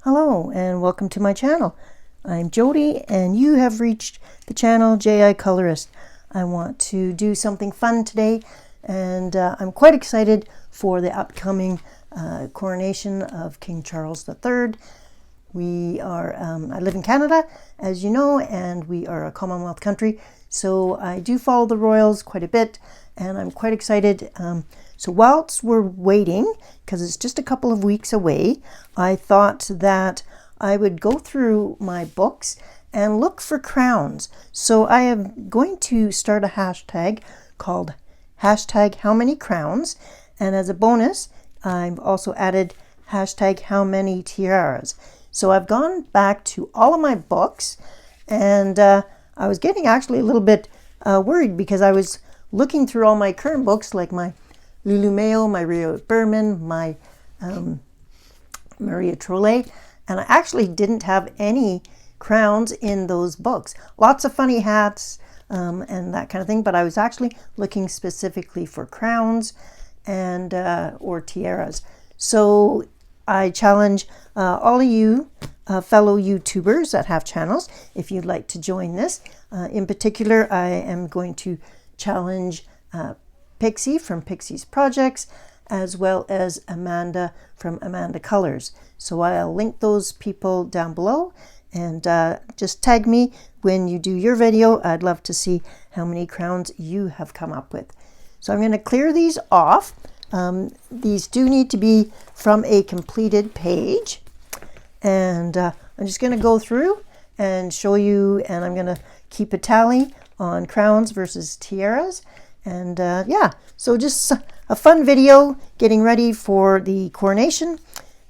Hello and welcome to my channel. I'm Jody and you have reached the channel J.I. Colorist. I want to do something fun today and I'm quite excited for the upcoming coronation of King Charles III. I live in Canada, as you know, and we are a Commonwealth country, so I do follow the royals quite a bit and I'm quite excited. So whilst we're waiting, because it's just a couple of weeks away, I thought that I would go through my books and look for crowns. So I am going to start a hashtag called #HowManyCrowns, and as a bonus, I've also added #HowManyTiaras. So I've gone back to all of my books, and I was getting actually a little bit worried because I was looking through all my current books, like my Lulu Mayo, my Rio Berman, my Maria Trollet, and I actually didn't have any crowns in those books. Lots of funny hats and that kind of thing, but I was actually looking specifically for crowns and or tiaras. So I challenge all of you fellow YouTubers that have channels, if you'd like to join this. In particular, I am going to challenge Pixie from Pixie's Projects, as well as Amanda from Amanda Colors. So I'll link those people down below, and just tag me when you do your video. I'd love to see how many crowns you have come up with. So I'm going to clear these off. These do need to be from a completed page, and I'm just going to go through and show you, and I'm going to keep a tally on crowns versus tiaras. And yeah, so just a fun video getting ready for the coronation.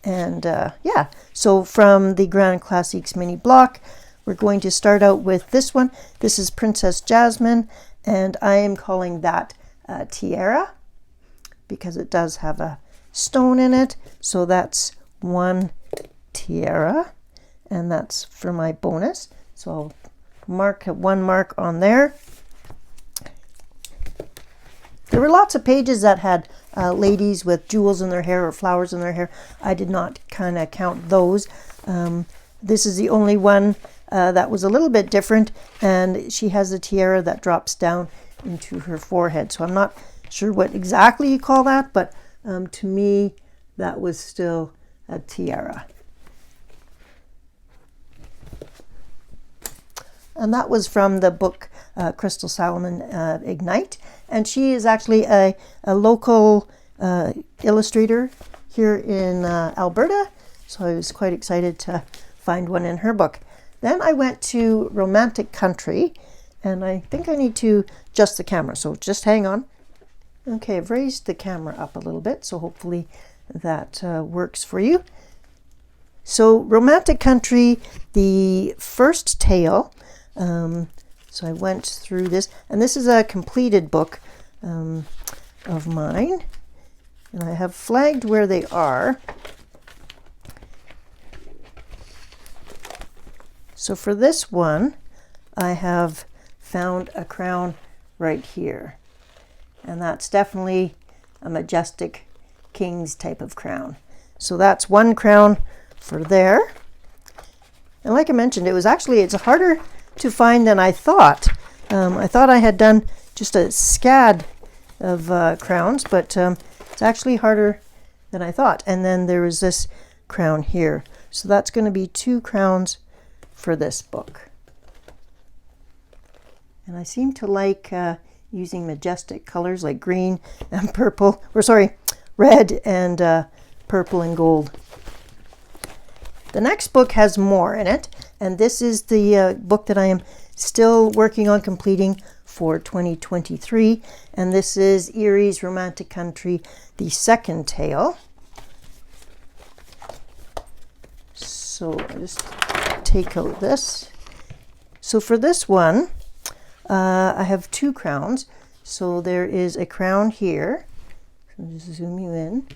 And yeah, so from the Grand Classiques mini block, we're going to start out with this one. This is Princess Jasmine, and I am calling that tiara because it does have a stone in it. So that's one tiara, and that's for my bonus. So I'll mark one mark on there. There were lots of pages that had ladies with jewels in their hair or flowers in their hair. I did not kind of count those. This is the only one that was a little bit different, and she has a tiara that drops down into her forehead. So I'm not sure what exactly you call that, but to me, that was still a tiara. And that was from the book Crystal Salomon Ignite. And she is actually a local illustrator here in Alberta. So I was quite excited to find one in her book. Then I went to Romantic Country, and I think I need to adjust the camera. So just hang on. Okay, I've raised the camera up a little bit, so hopefully that works for you. So Romantic Country, the first tale. So I went through this, and this is a completed book of mine, and I have flagged where they are. So for this one, I have found a crown right here, and that's definitely a majestic king's type of crown. So that's one crown for there. And like I mentioned, it's harder to find than I thought. I thought I had done just a scad of crowns, but it's actually harder than I thought. And then there was this crown here. So that's going to be 2 crowns for this book. And I seem to like using majestic colors like green and purple, or sorry, red and purple and gold. The next book has more in it, and this is the book that I am still working on completing for 2023, and this is Erie's Romantic Country, the second tale. So I just take out this. So for this one, I have 2 crowns. So there is a crown here. So I'll just zoom you in.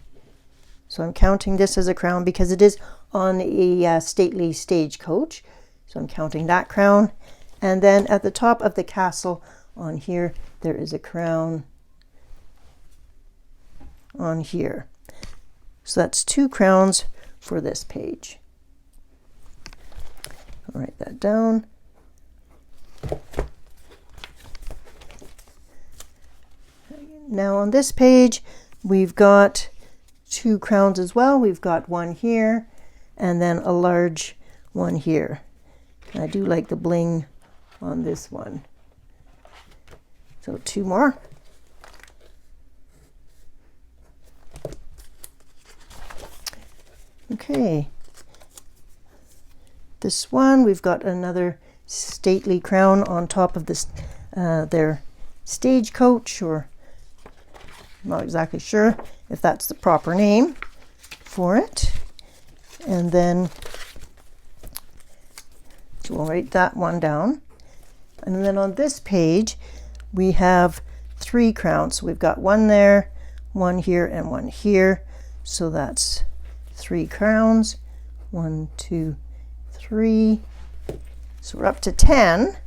So I'm counting this as a crown because it is on a stately stagecoach. So I'm counting that crown. And then at the top of the castle on here, there is a crown on here. So that's 2 crowns for this page. I'll write that down. Now on this page, we've got 2 crowns as well. We've got one here and then a large one here. I do like the bling on this one. So 2 more. Okay. This one, we've got another stately crown on top of this, their stagecoach, or I'm not exactly sure if that's the proper name for it. And then, so we'll write that one down. And then on this page, we have 3 crowns. So we've got one there, one here, and one here. So that's 3 crowns. 1, 2, 3. So we're up to 10.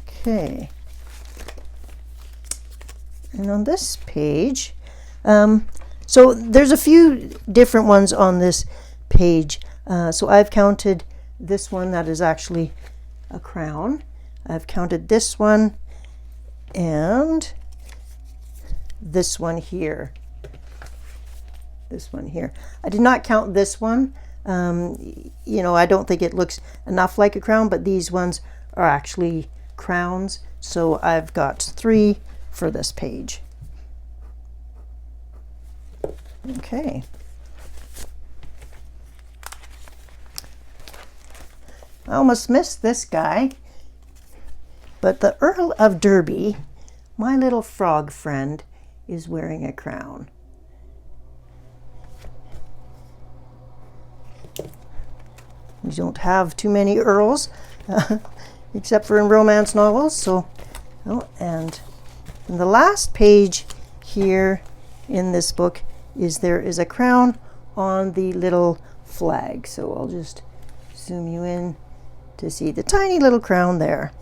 Okay. And on this page, so there's a few different ones on this page. So I've counted this one that is actually a crown. I've counted this one and this one here. This one here. I did not count this one. You know, I don't think it looks enough like a crown, but these ones are actually crowns. So I've got 3 for this page. Okay. I almost missed this guy, but the Earl of Derby, my little frog friend, is wearing a crown. We don't have too many earls, except for in romance novels. So, oh, and the last page here in this book is there is a crown on the little flag. So I'll just zoom you in to see the tiny little crown there.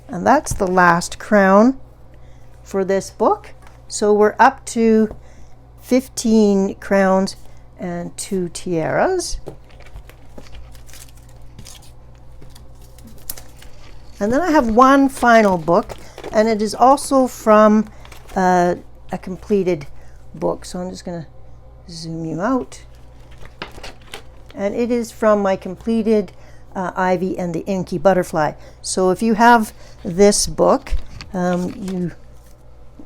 And that's the last crown for this book. So we're up to 15 crowns and 2 tiaras. And then I have one final book, and it is also from a completed book. So I'm just going to zoom you out. And it is from my completed Ivy and the Inky Butterfly. So if you have this book, you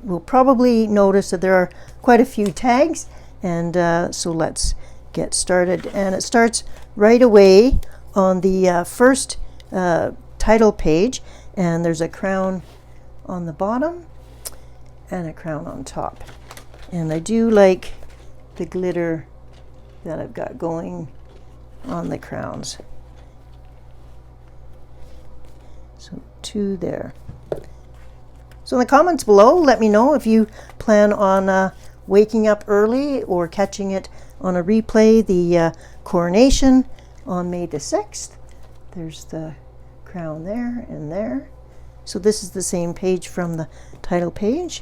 will probably notice that there are quite a few tags. And so let's get started. And it starts right away on the first title page, and there's a crown on the bottom and a crown on top. And I do like the glitter that I've got going on the crowns. So 2 there. So in the comments below, let me know if you plan on waking up early or catching it on a replay, the Coronation on May the 6th. There's the crown there and there. So this is the same page from the title page.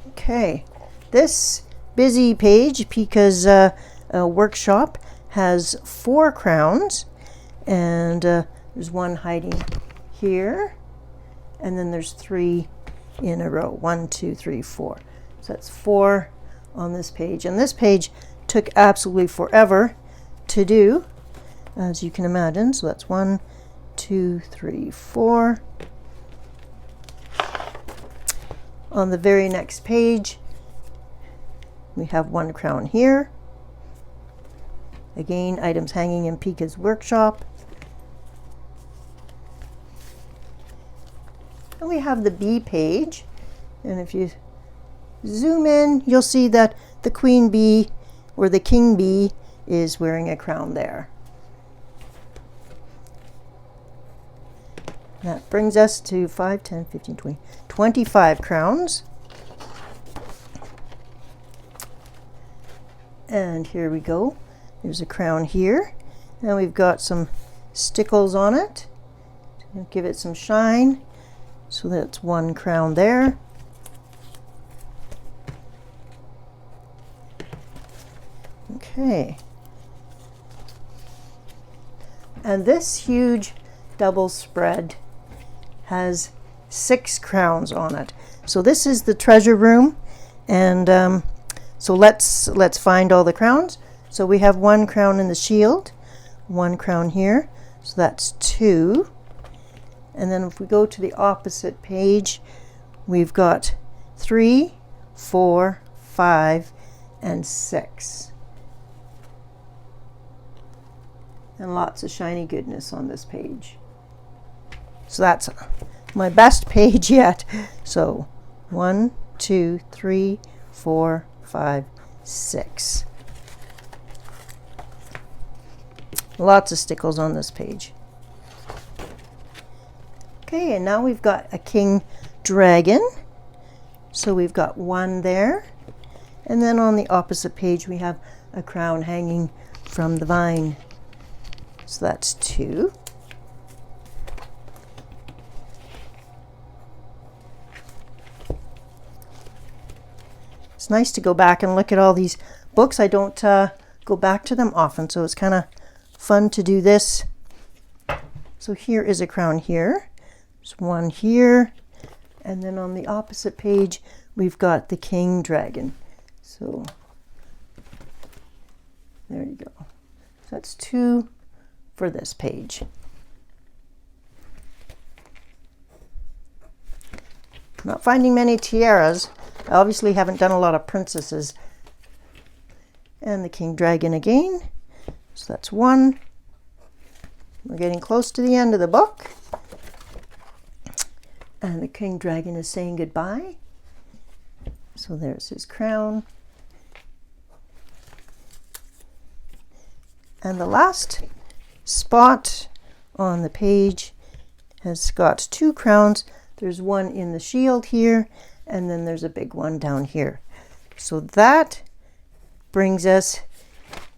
Okay, this busy page, Pika's workshop, has 4 crowns, and there's one hiding here, and then there's 3 in a row. 1, 2, 3, 4. So that's 4 on this page, and this page took absolutely forever to do, as you can imagine. So that's 1, 2, 3, 4. On the very next page, we have 1 crown here. Again, items hanging in Pika's workshop. And we have the bee page. And if you zoom in, you'll see that the queen bee or the king bee is wearing a crown there. That brings us to 5, 10, 15, 20, 25 crowns. And here we go. There's a crown here. And we've got some stickles on it. Give it some shine. So that's 1 crown there. Okay. And this huge double spread has 6 crowns on it. So this is the treasure room, and so let's find all the crowns. So we have 1 crown in the shield, 1 crown here, so that's 2. And then if we go to the opposite page, we've got 3, 4, 5, and 6. And lots of shiny goodness on this page. So that's my best page yet. So 1, 2, 3, 4, 5, 6. Lots of stickles on this page. Okay, and now we've got a king dragon. So we've got 1 there. And then on the opposite page we have a crown hanging from the vine. So that's 2. It's nice to go back and look at all these books. I don't go back to them often, so it's kind of fun to do this. So here is a crown here. There's 1 here. And then on the opposite page, we've got the king dragon. So there you go. So that's 2 for this page. I'm not finding many tiaras. I obviously haven't done a lot of princesses. And the king dragon again. So that's 1. We're getting close to the end of the book. And the king dragon is saying goodbye. So there's his crown. And the last spot on the page has got 2 crowns. There's 1 in the shield here, and then there's a big one down here. So that brings us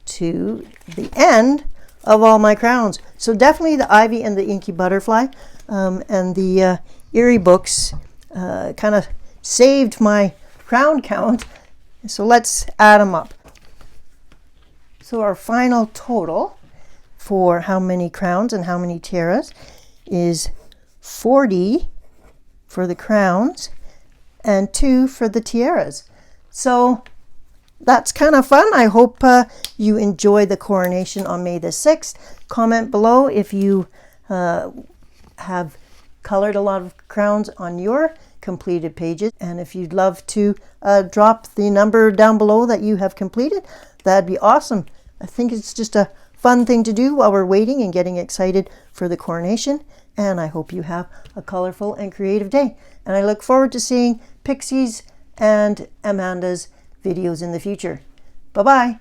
to the end of all my crowns. So definitely the Ivy and the Inky Butterfly and the Eerie books kind of saved my crown count. So let's add them up. So our final total for how many crowns and how many tiaras is 40 for the crowns and 2 for the tiaras. So that's kind of fun. I hope you enjoy the coronation on May the 6th. Comment below if you have colored a lot of crowns on your completed pages, and if you'd love to drop the number down below that you have completed, that'd be awesome. I think it's just a fun thing to do while we're waiting and getting excited for the coronation, and I hope you have a colorful and creative day. And I look forward to seeing Pixie's and Amanda's videos in the future. Bye-bye.